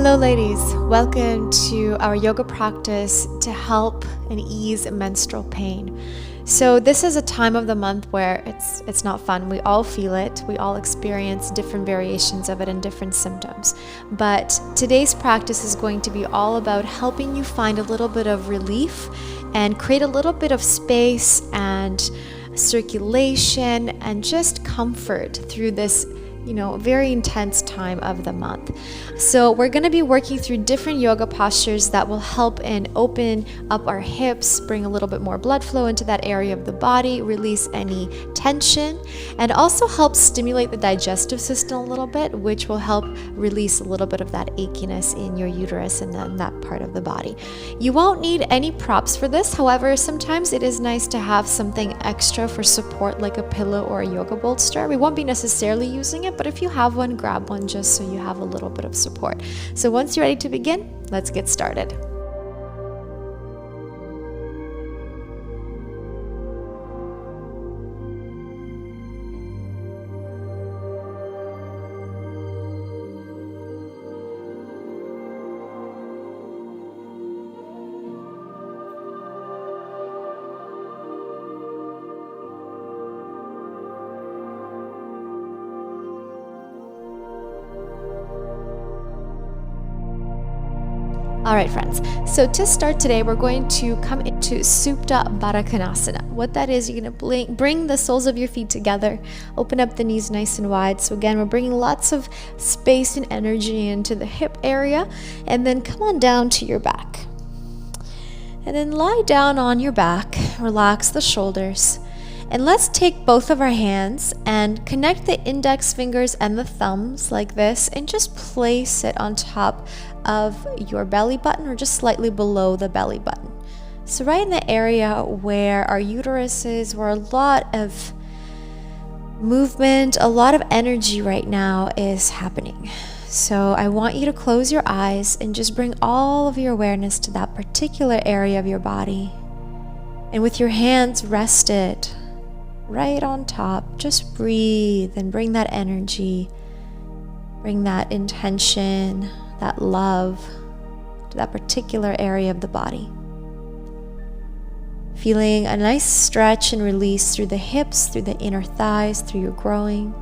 Hello ladies, welcome to our yoga practice to help and ease menstrual pain. So this is a time of the month where it's not fun. We all feel it. We all experience different variations of it and different symptoms. But today's practice is going to be all about helping you find a little bit of relief and create a little bit of space and circulation and just comfort through this very intense time of the month. So we're going to be working through different yoga postures that will help and open up our hips, bring a little bit more blood flow into that area of the body, release any tension, and also help stimulate the digestive system a little bit, which will help release a little bit of that achiness in your uterus and then that part of the body. You won't need any props for this. However, sometimes it is nice to have something extra for support, like a pillow or a yoga bolster. We won't be necessarily using it, but if you have one, grab one just so you have a little bit of support. So once you're ready to begin, let's get started. All right, friends. So to start today, we're going to come into Supta Baddha Konasana. What that is, you're going to bring the soles of your feet together, open up the knees nice and wide. So again, we're bringing lots of space and energy into the hip area, and then come on down to your back. And then lie down on your back, relax the shoulders. And let's take both of our hands and connect the index fingers and the thumbs like this and just place it on top of your belly button or just slightly below the belly button. So right in the area where our uterus is, where a lot of movement, a lot of energy right now is happening. So I want you to close your eyes and just bring all of your awareness to that particular area of your body. And with your hands rested right on top, just breathe and bring that energy, bring that intention, that love to that particular area of the body. Feeling a nice stretch and release through the hips, through the inner thighs, through your groin.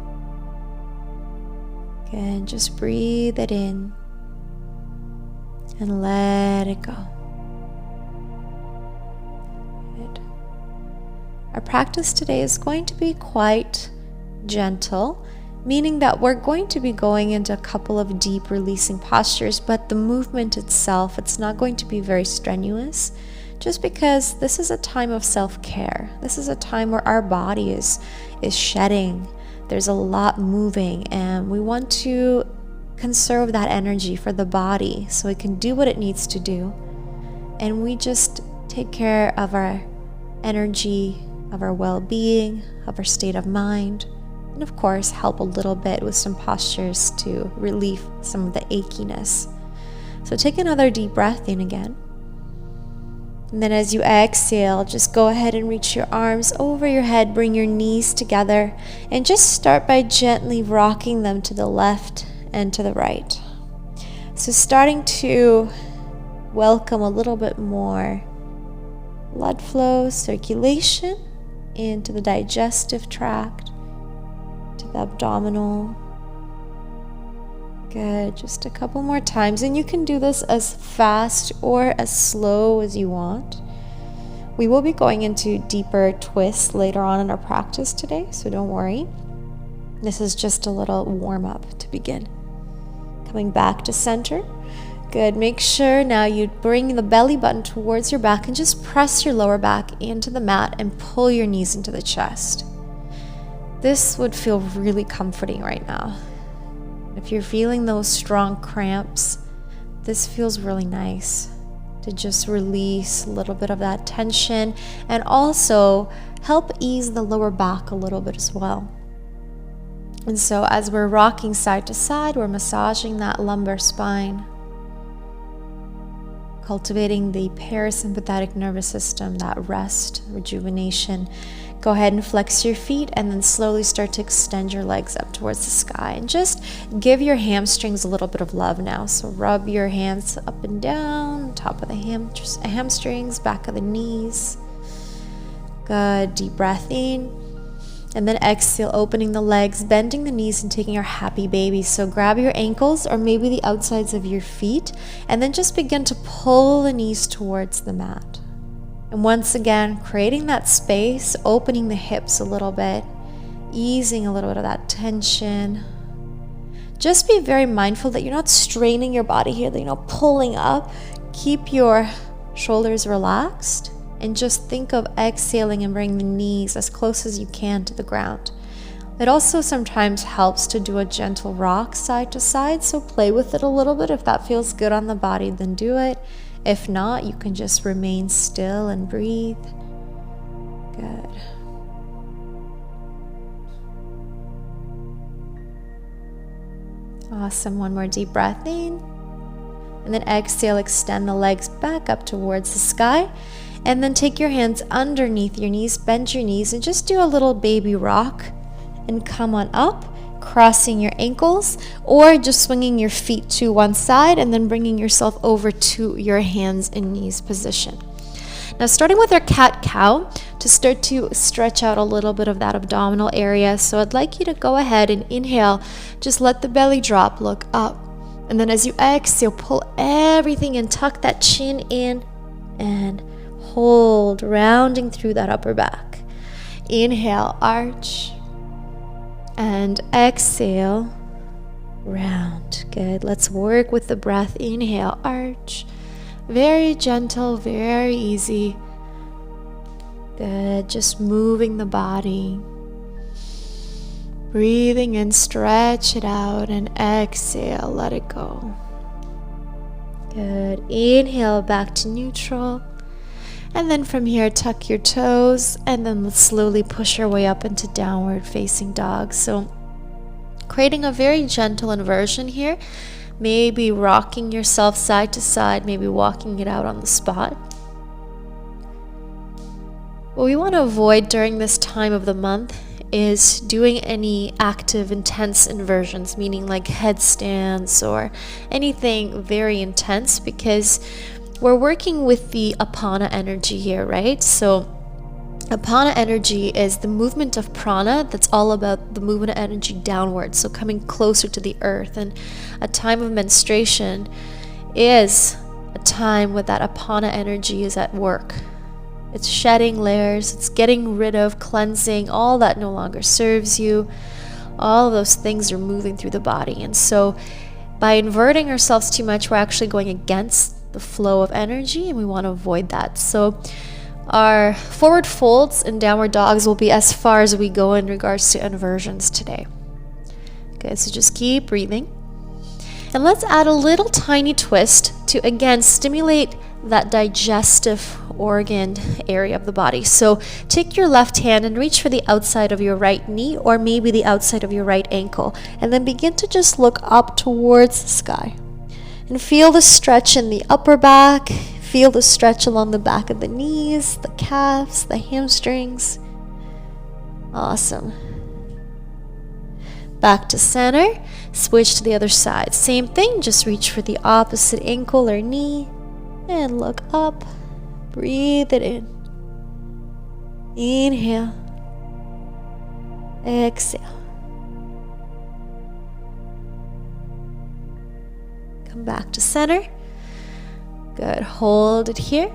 Again, just breathe it in and let it go. Good. Our practice today is going to be quite gentle, meaning that we're going to be going into a couple of deep releasing postures, but the movement itself, it's not going to be very strenuous, just because this is a time of self-care. This is a time where our body is shedding. There's a lot moving, and we want to conserve that energy for the body so it can do what it needs to do. And we just take care of our energy, of our well-being, of our state of mind, and of course help a little bit with some postures to relieve some of the achiness. So take another deep breath in again. And then as you exhale, just go ahead and reach your arms over your head, bring your knees together, and just start by gently rocking them to the left and to the right. So starting to welcome a little bit more blood flow, circulation into the digestive tract, to the abdominal. Good, just a couple more times, and you can do this as fast or as slow as you want. We will be going into deeper twists later on in our practice today, so don't worry. This is just a little warm-up to begin. Coming back to center. Good, make sure now you bring the belly button towards your back and just press your lower back into the mat and pull your knees into the chest. This would feel really comforting right now. If you're feeling those strong cramps, this feels really nice to just release a little bit of that tension and also help ease the lower back a little bit as well. And so as we're rocking side to side, we're massaging that lumbar spine, cultivating the parasympathetic nervous system, that rest, rejuvenation. Go ahead and flex your feet and then slowly start to extend your legs up towards the sky. And just give your hamstrings a little bit of love now. So rub your hands up and down, top of the hamstrings, back of the knees. Good. Deep breath in. And then exhale, opening the legs, bending the knees, and taking our happy baby. So grab your ankles or maybe the outsides of your feet, and then just begin to pull the knees towards the mat. And once again, creating that space, opening the hips a little bit, easing a little bit of that tension. Just be very mindful that you're not straining your body here, that you're not pulling up. Keep your shoulders relaxed and just think of exhaling and bring the knees as close as you can to the ground. It also sometimes helps to do a gentle rock side to side, so play with it a little bit. If that feels good on the body, then do it. If not, you can just remain still and breathe. Good. Awesome. One more deep breath in. And then exhale, extend the legs back up towards the sky. And then take your hands underneath your knees, bend your knees, and just do a little baby rock. And come on up, crossing your ankles, or just swinging your feet to one side and then bringing yourself over to your hands and knees position. Now starting with our cat-cow, to start to stretch out a little bit of that abdominal area. So I'd like you to go ahead and inhale, just let the belly drop, look up. And then as you exhale, pull everything in, tuck that chin in and hold, rounding through that upper back. Inhale, arch. And exhale, round. Good. Let's work with the breath. Inhale, arch. Very gentle, very easy. Good. Just moving the body. Breathing in, stretch it out, and exhale, let it go. Good. Inhale, back to neutral. And then from here, tuck your toes, and then let's slowly push our way up into downward facing dog. So creating a very gentle inversion here, maybe rocking yourself side to side, maybe walking it out on the spot. What we want to avoid during this time of the month is doing any active, intense inversions, meaning like headstands or anything very intense, because we're working with the apana energy here, right? So apana energy is the movement of prana that's all about the movement of energy downwards, so coming closer to the earth. And a time of menstruation is a time where that apana energy is at work. It's shedding layers, it's getting rid of, cleansing all that no longer serves you. All of those things are moving through the body. And so by inverting ourselves too much, we're actually going against the flow of energy, and we want to avoid that. So our forward folds and downward dogs will be as far as we go in regards to inversions today. Okay, so just keep breathing. And let's add a little tiny twist to, again, stimulate that digestive organ area of the body. So take your left hand and reach for the outside of your right knee, or maybe the outside of your right ankle, and then begin to just look up towards the sky. And feel the stretch in the upper back, feel the stretch along the back of the knees, the calves, the hamstrings. Awesome. Back to center, switch to the other side. Same thing, just reach for the opposite ankle or knee, and look up. Breathe it in. Inhale. Exhale. Come back to center. Good. Hold it here.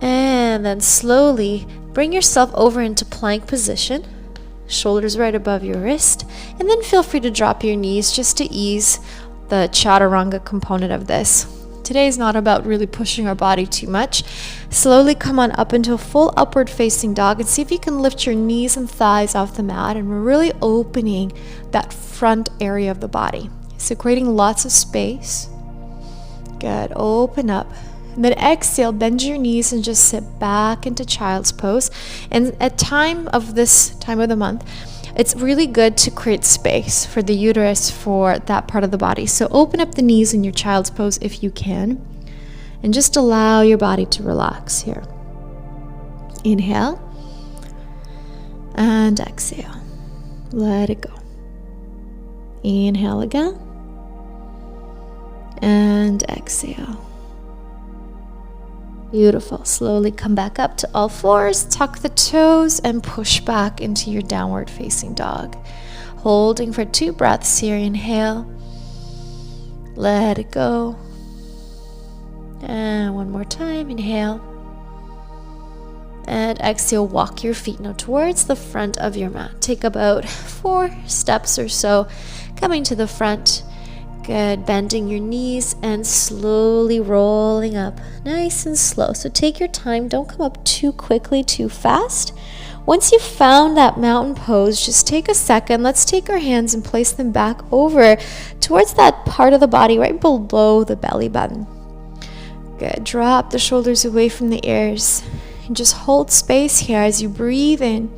And then slowly bring yourself over into plank position. Shoulders right above your wrist. And then feel free to drop your knees just to ease the chaturanga component of this. Today is not about really pushing our body too much. Slowly come on up into a full upward facing dog, and see if you can lift your knees and thighs off the mat, and we're really opening that front area of the body. So creating lots of space. Good. Open up. And then exhale, bend your knees and just sit back into child's pose. And at this time of the month, it's really good to create space for the uterus, for that part of the body. So open up the knees in your child's pose if you can, and just allow your body to relax here. Inhale and exhale. Let it go. Inhale again and exhale. Beautiful. Slowly come back up to all fours, tuck the toes, and push back into your downward facing dog. Holding for 2 breaths here. Inhale. Let it go. And one more time. Inhale. And exhale. Walk your feet now towards the front of your mat. Take about 4 steps or so, coming to the front. Good. Bending your knees and slowly rolling up. Nice and slow. So take your time. Don't come up too quickly, too fast. Once you've found that mountain pose, just take a second. Let's take our hands and place them back over towards that part of the body right below the belly button. Good. Drop the shoulders away from the ears. And just hold space here as you breathe in.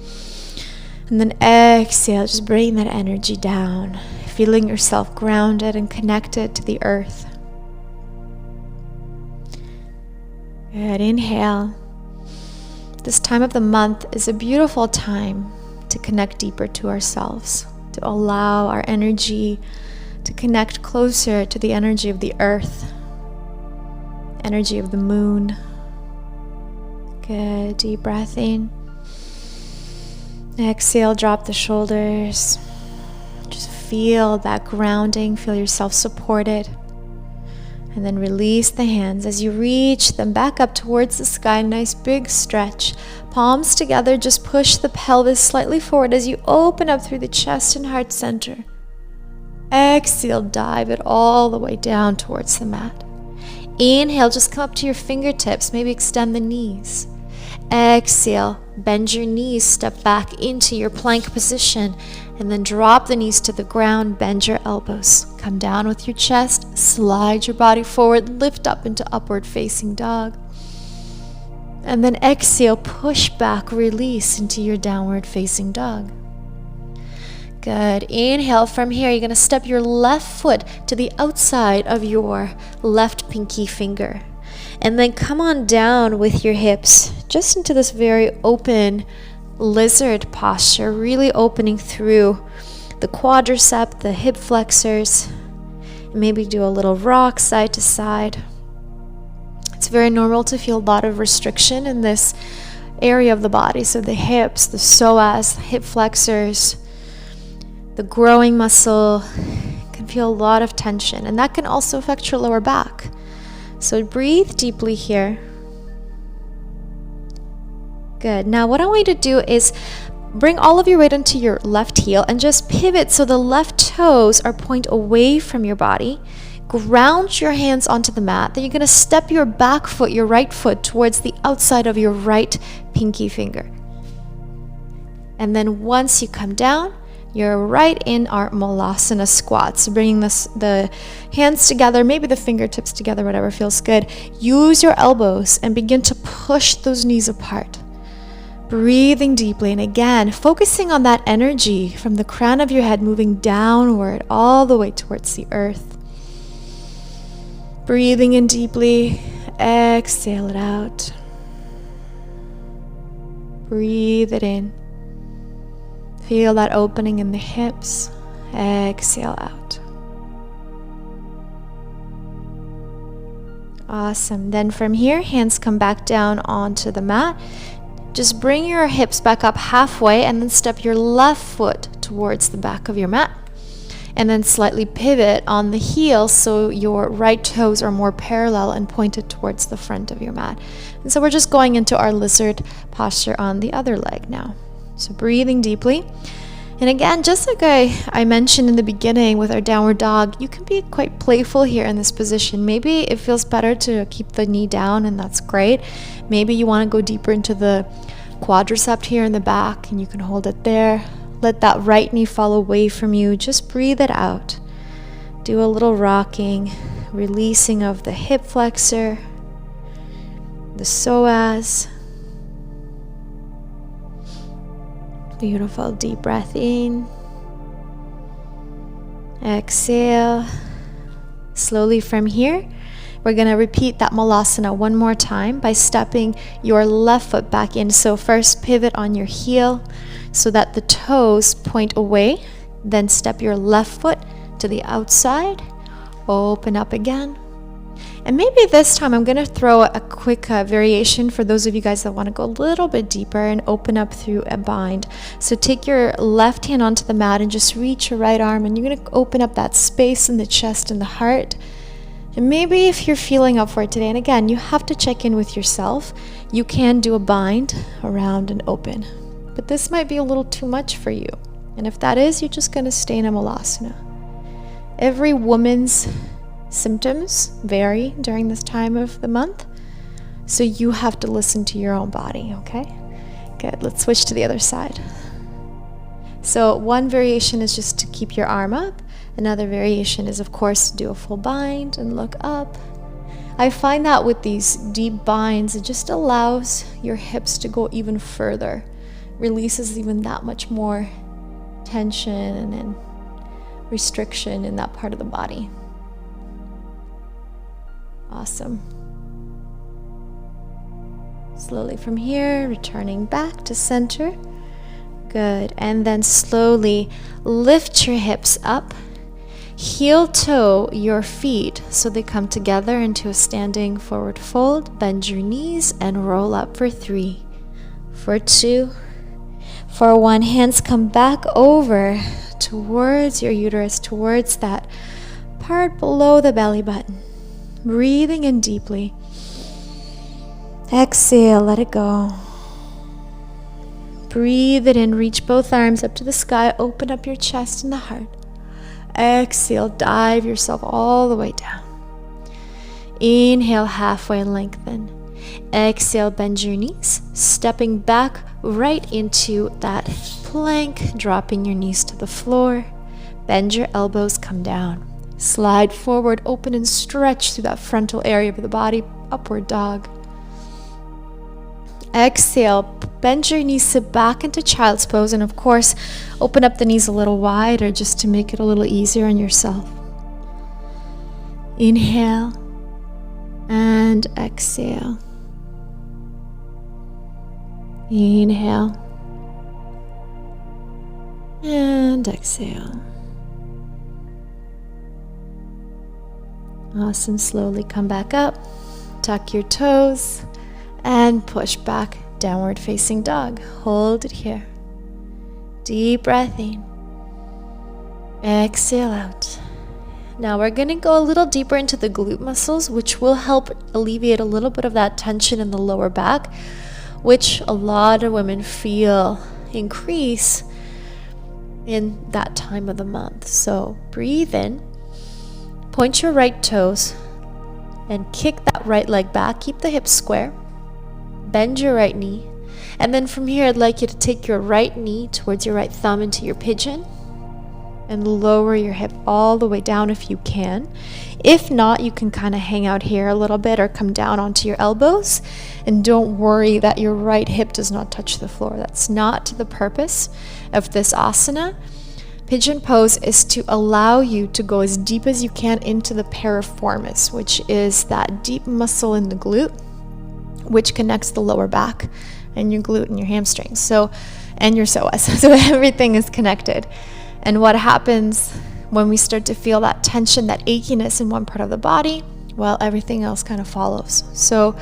And then exhale. Just bring that energy down. Feeling yourself grounded and connected to the earth. Good. Inhale. This time of the month is a beautiful time to connect deeper to ourselves, to allow our energy to connect closer to the energy of the earth, energy of the moon. Good. Deep breath in. Exhale. Drop the shoulders. Just feel that grounding. Feel yourself supported. And then release the hands as you reach them back up towards the sky. Nice big stretch. Palms together. Just push the pelvis slightly forward as you open up through the chest and heart center. Exhale. Dive it all the way down towards the mat. Inhale. Just come up to your fingertips. Maybe extend the knees. Exhale. Bend your knees. Step back into your plank position. And then drop the knees to the ground, bend your elbows. Come down with your chest, slide your body forward, lift up into upward facing dog. And then exhale, push back, release into your downward facing dog. Good. Inhale. From here, you're going to step your left foot to the outside of your left pinky finger. And then come on down with your hips just into this very open lizard posture, really opening through the quadricep, the hip flexors. Maybe do a little rock side to side. It's very normal to feel a lot of restriction in this area of the body. So the hips, the psoas, the hip flexors, the growing muscle can feel a lot of tension, and that can also affect your lower back. So breathe deeply here. Good. Now what I want you to do is bring all of your weight into your left heel and just pivot so the left toes are point away from your body. Ground your hands onto the mat. Then you're going to step your back foot, your right foot, towards the outside of your right pinky finger. And then once you come down, you're right in our malasana squat. So bringing the hands together, maybe the fingertips together, whatever feels good. Use your elbows and begin to push those knees apart. Breathing deeply, and again, focusing on that energy from the crown of your head moving downward all the way towards the earth. Breathing in deeply, exhale it out. Breathe it in. Feel that opening in the hips. Exhale out. Awesome. Then from here, hands come back down onto the mat. Just bring your hips back up halfway and then step your left foot towards the back of your mat. And then slightly pivot on the heel so your right toes are more parallel and pointed towards the front of your mat. And so we're just going into our lizard posture on the other leg now. So breathing deeply. And again, just like I mentioned in the beginning with our downward dog, you can be quite playful here in this position. Maybe it feels better to keep the knee down, and that's great. Maybe you want to go deeper into the quadricep here in the back, and you can hold it there. Let that right knee fall away from you. Just breathe it out. Do a little rocking, releasing of the hip flexor, the psoas. Beautiful. Deep breath in. Exhale. Slowly from here, We're going to repeat that malasana one more time by stepping your left foot back in. So first pivot on your heel so that the toes point away. Then step your left foot to the outside. Open up again. And maybe this time I'm going to throw a quick variation for those of you guys that want to go a little bit deeper and open up through a bind. So take your left hand onto the mat and just reach your right arm, and you're going to open up that space in the chest and the heart. And maybe if you're feeling up for it today, and again, you have to check in with yourself, you can do a bind around and open. But this might be a little too much for you. And if that is, you're just going to stay in a malasana. Every woman's symptoms vary during this time of the month, so you have to listen to your own body, okay? Good, let's switch to the other side. So one variation is just to keep your arm up. Another variation is, of course, to do a full bind and look up. I find that with these deep binds, it just allows your hips to go even further, releases even that much more tension and restriction in that part of the body. Awesome. Slowly from here, returning back to center. Good. And then slowly lift your hips up. Heel toe your feet so they come together into a standing forward fold. Bend your knees and roll up for 3, for 2, for 1. Hands come back over towards your uterus, towards that part below the belly button. Breathing in deeply. Exhale, let it go. Breathe it in, reach both arms up to the sky, open up your chest and the heart. Exhale, dive yourself all the way down. Inhale, halfway lengthen. Exhale, bend your knees, stepping back right into that plank, dropping your knees to the floor. Bend your elbows, come down. Slide forward, open and stretch through that frontal area of the body, upward dog. Exhale, bend your knees, sit back into child's pose, and of course, open up the knees a little wider just to make it a little easier on yourself. Inhale and exhale. Inhale and exhale. Awesome. Slowly come back up, tuck your toes, and push back, downward facing dog. Hold it here. Deep breath in. Exhale out. Now we're going to go a little deeper into the glute muscles, which will help alleviate a little bit of that tension in the lower back, which a lot of women feel increase in that time of the month. So breathe in. Point your right toes and kick that right leg back. Keep the hips square. Bend your right knee. And then from here, I'd like you to take your right knee towards your right thumb into your pigeon and lower your hip all the way down if you can. If not, you can kind of hang out here a little bit or come down onto your elbows. And don't worry that your right hip does not touch the floor. That's not the purpose of this asana. Pigeon pose is to allow you to go as deep as you can into the piriformis, which is that deep muscle in the glute, which connects the lower back and your glute and your hamstrings. So, and your psoas. So everything is connected. And what happens when we start to feel that tension, that achiness in one part of the body, well, everything else kind of follows. So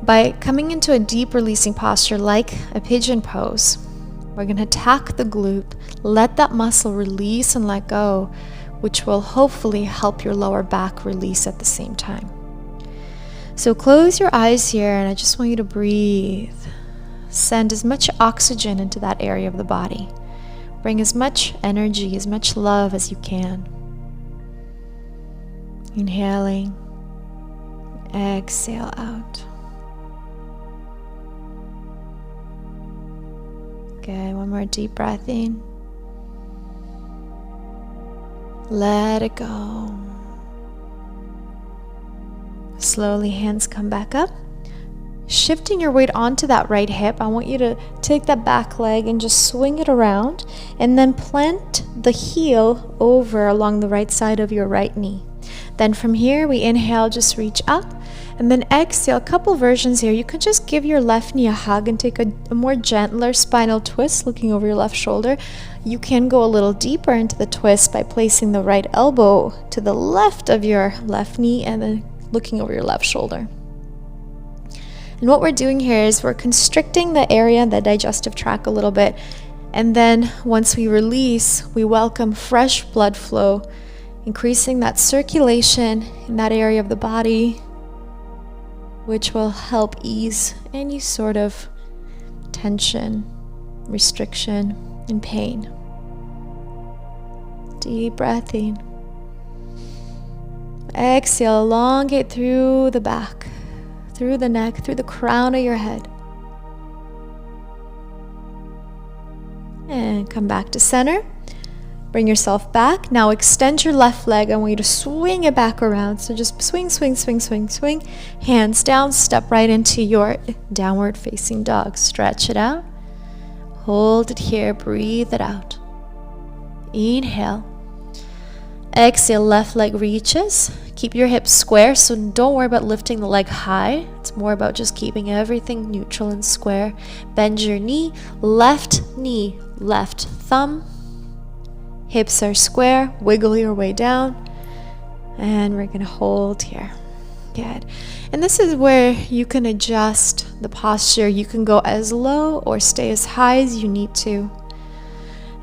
by coming into a deep releasing posture like a pigeon pose, we're going to attack the glute, let that muscle release and let go, which will hopefully help your lower back release at the same time. So close your eyes here, and I just want you to breathe. Send as much oxygen into that area of the body. Bring as much energy, as much love as you can. Inhaling, exhale out. Good, one more deep breath in. Let it go. Slowly, hands come back up. Shifting your weight onto that right hip, I want you to take that back leg and just swing it around, and then plant the heel over along the right side of your right knee. Then from here, we inhale, just reach up, and then exhale. A couple versions here. You could just give your left knee a hug and take a more gentler spinal twist, looking over your left shoulder. You can go a little deeper into the twist by placing the right elbow to the left of your left knee and then looking over your left shoulder. And what we're doing here is we're constricting the area, the digestive tract a little bit. And then once we release, we welcome fresh blood flow, increasing that circulation in that area of the body, which will help ease any sort of tension, restriction, and pain. Deep breath in. Exhale, elongate through the back, through the neck, through the crown of your head. And come back to center. Bring yourself back. Now extend your left leg. I want you to swing it back around. So just swing, swing, swing, swing, swing. Hands down, step right into your downward facing dog. Stretch it out. Hold it here, breathe it out. Inhale. Exhale, left leg reaches. Keep your hips square, so don't worry about lifting the leg high. It's more about just keeping everything neutral and square. Bend your knee, left thumb. Hips are square, wiggle your way down. And we're gonna hold here. Good. And this is where you can adjust the posture. You can go as low or stay as high as you need to.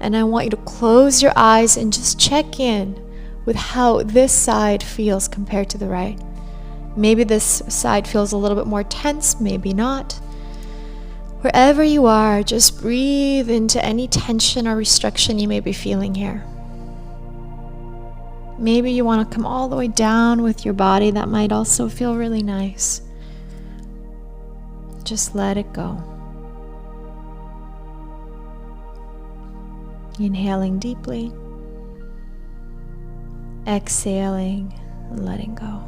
And I want you to close your eyes and just check in with how this side feels compared to the right. Maybe this side feels a little bit more tense, maybe not. Wherever you are, just breathe into any tension or restriction you may be feeling here. Maybe you want to come all the way down with your body. That might also feel really nice. Just let it go. Inhaling deeply. Exhaling and letting go.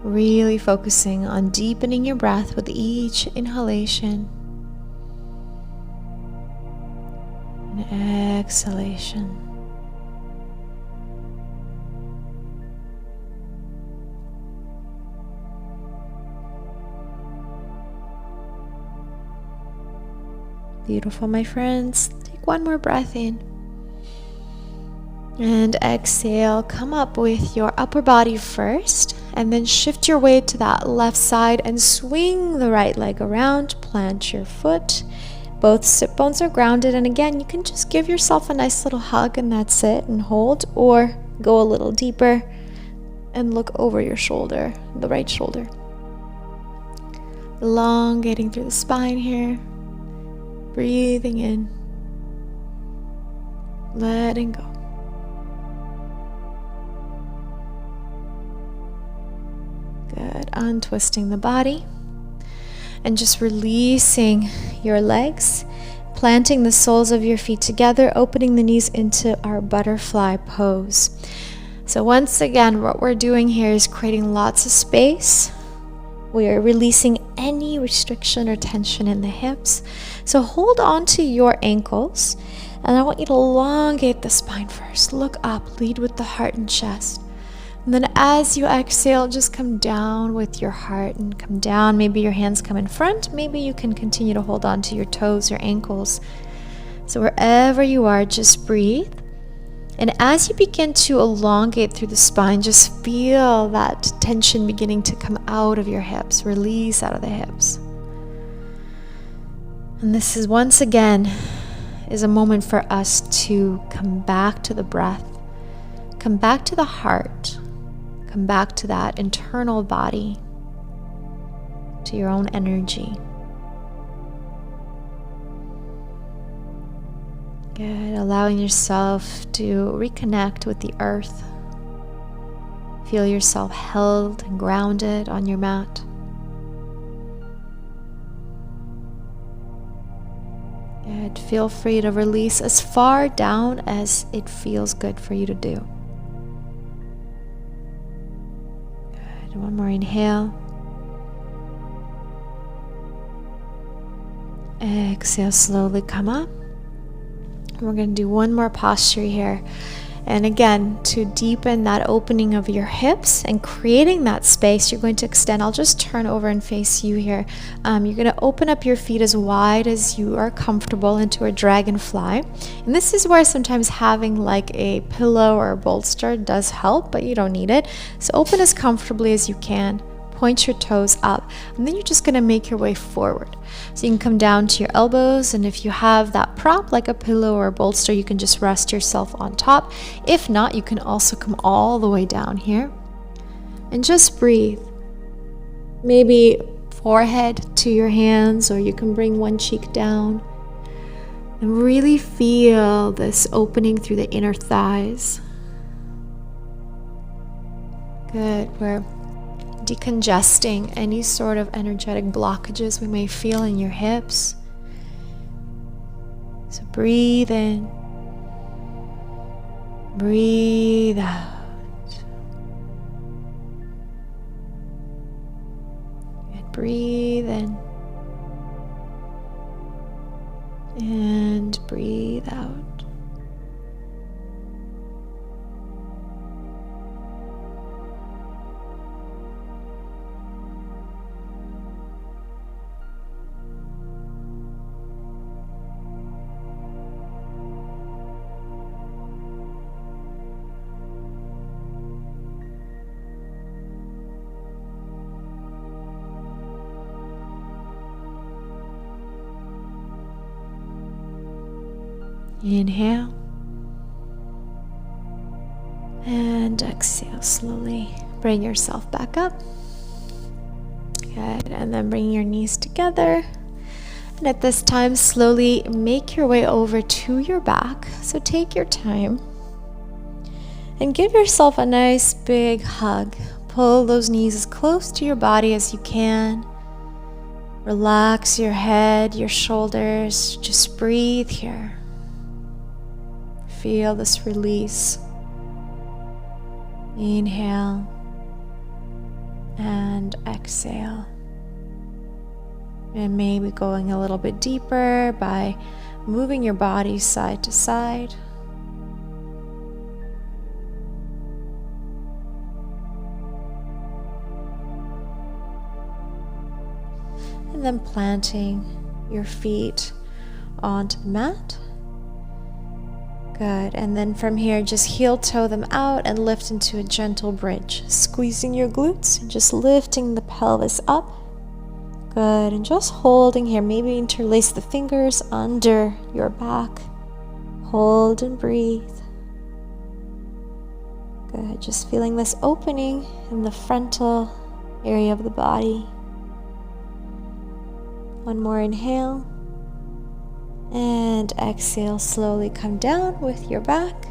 Really focusing on deepening your breath with each inhalation and exhalation. Beautiful, my friends. Take one more breath in. And exhale. Come up with your upper body first. And then shift your weight to that left side and swing the right leg around. Plant your foot. Both sit bones are grounded. And again, you can just give yourself a nice little hug and that's it. And hold. Or go a little deeper and look over your shoulder, the right shoulder. Elongating through the spine here. Breathing in, letting go. Good. Untwisting the body and just releasing your legs, planting the soles of your feet together, opening the knees into our butterfly pose. So once again, what we're doing here is creating lots of space. We are releasing any restriction or tension in the hips. So hold on to your ankles. And I want you to elongate the spine first. Look up, lead with the heart and chest. And then as you exhale, just come down with your heart and come down. Maybe your hands come in front. Maybe you can continue to hold on to your toes, your ankles. So wherever you are, just breathe. And as you begin to elongate through the spine, just feel that tension beginning to come out of your hips, release out of the hips. And this is once again is a moment for us to come back to the breath, come back to the heart, come back to that internal body, to your own energy. Good. Allowing yourself to reconnect with the earth. Feel yourself held and grounded on your mat. Good. Feel free to release as far down as it feels good for you to do. Good. One more inhale. Exhale, slowly come up. We're going to do one more posture here. And again, to deepen that opening of your hips and creating that space, you're going to extend. I'll just turn over and face you here. You're going to open up your feet as wide as you are comfortable into a dragonfly. And this is where sometimes having like a pillow or a bolster does help, but you don't need it. So open as comfortably as you can. Point your toes up, and then you're just going to make your way forward. So you can come down to your elbows, and if you have that prop like a pillow or a bolster, you can just rest yourself on top. If not, you can also come all the way down here and just breathe. Maybe forehead to your hands, or you can bring one cheek down and really feel this opening through the inner thighs. Good. We're decongesting any sort of energetic blockages we may feel in your hips. So breathe in, breathe out, and breathe in, and breathe out. Inhale and exhale slowly. Bring yourself back up. Good. And then bring your knees together. And at this time, slowly make your way over to your back. So take your time and give yourself a nice big hug. Pull those knees as close to your body as you can. Relax your head, your shoulders. Just breathe here. Feel this release. Inhale and exhale. And maybe going a little bit deeper by moving your body side to side. And then planting your feet onto the mat. Good. And then from here, just heel toe them out and lift into a gentle bridge. Squeezing your glutes and just lifting the pelvis up. Good. And just holding here. Maybe interlace the fingers under your back. Hold and breathe. Good. Just feeling this opening in the frontal area of the body. One more inhale. And exhale, slowly come down with your back.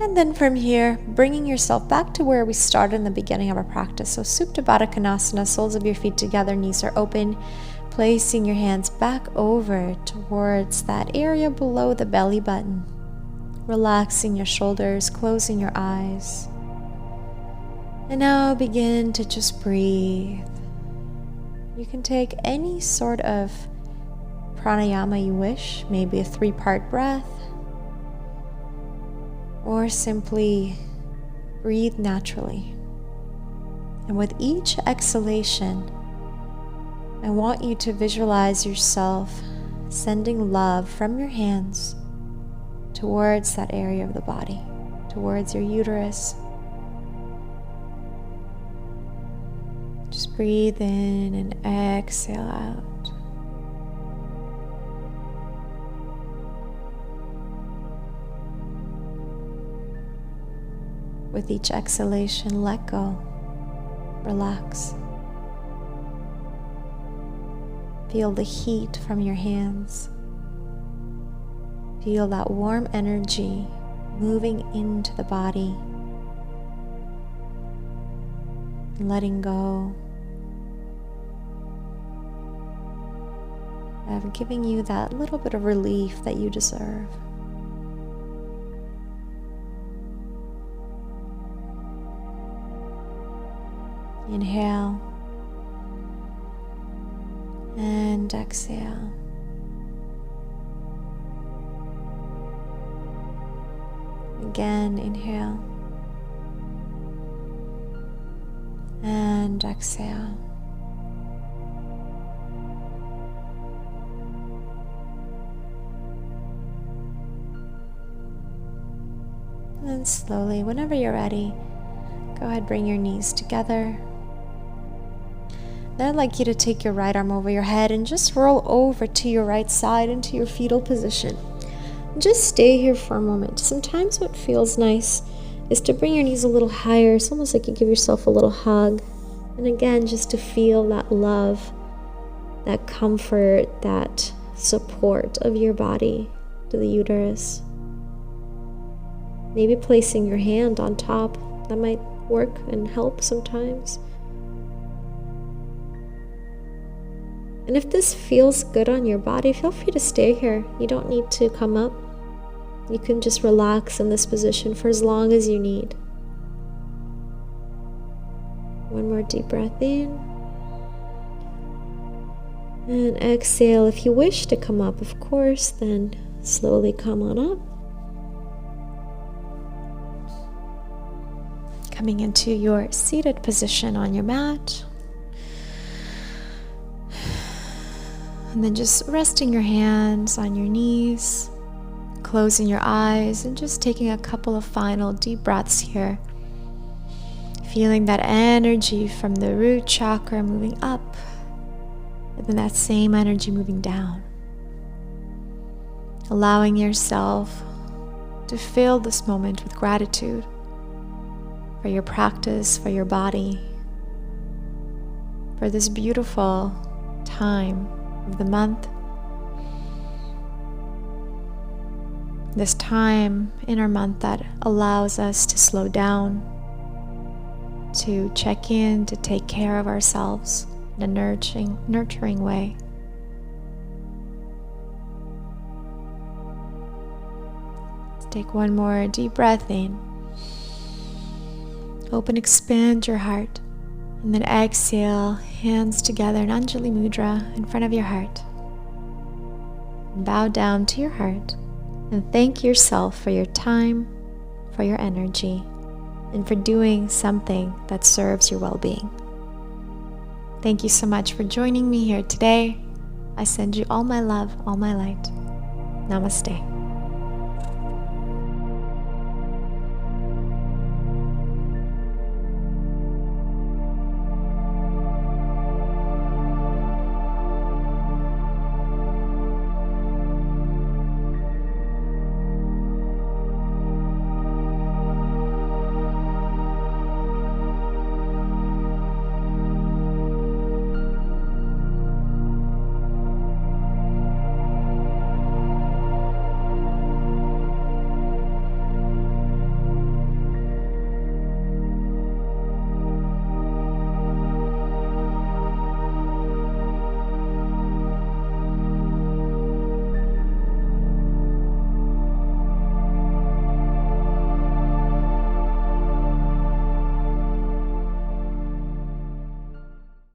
And then from here, bringing yourself back to where we started in the beginning of our practice. So Supta Baddha Konasana, soles of your feet together, knees are open. Placing your hands back over towards that area below the belly button. Relaxing your shoulders, closing your eyes. And now begin to just breathe. You can take any sort of pranayama you wish, maybe a 3-part breath, or simply breathe naturally. And with each exhalation, I want you to visualize yourself sending love from your hands towards that area of the body, towards your uterus. Just breathe in and exhale out. With each exhalation, let go, relax. Feel the heat from your hands. Feel that warm energy moving into the body. Letting go of giving you that little bit of relief that you deserve. Inhale and exhale. Again, inhale and exhale. And then slowly, whenever you're ready, go ahead, bring your knees together. Then I'd like you to take your right arm over your head and just roll over to your right side into your fetal position. And just stay here for a moment. Sometimes what feels nice is to bring your knees a little higher. It's almost like you give yourself a little hug. And again, just to feel that love, that comfort, that support of your body to the uterus. Maybe placing your hand on top, that might work and help sometimes. And if this feels good on your body, feel free to stay here. You don't need to come up. You can just relax in this position for as long as you need. One more deep breath in. And exhale. If you wish to come up, of course, then slowly come on up. Coming into your seated position on your mat. And then just resting your hands on your knees, closing your eyes, and just taking a couple of final deep breaths here. Feeling that energy from the root chakra moving up, and then that same energy moving down. Allowing yourself to fill this moment with gratitude for your practice, for your body, for this beautiful time of the month, this time in our month that allows us to slow down, to check in, to take care of ourselves in a nurturing way. Let's take one more deep breath in. Open, expand your heart, and then exhale, hands together in Anjali Mudra in front of your heart. And bow down to your heart and thank yourself for your time, for your energy, and for doing something that serves your well-being. Thank you so much for joining me here today. I send you all my love, all my light. Namaste.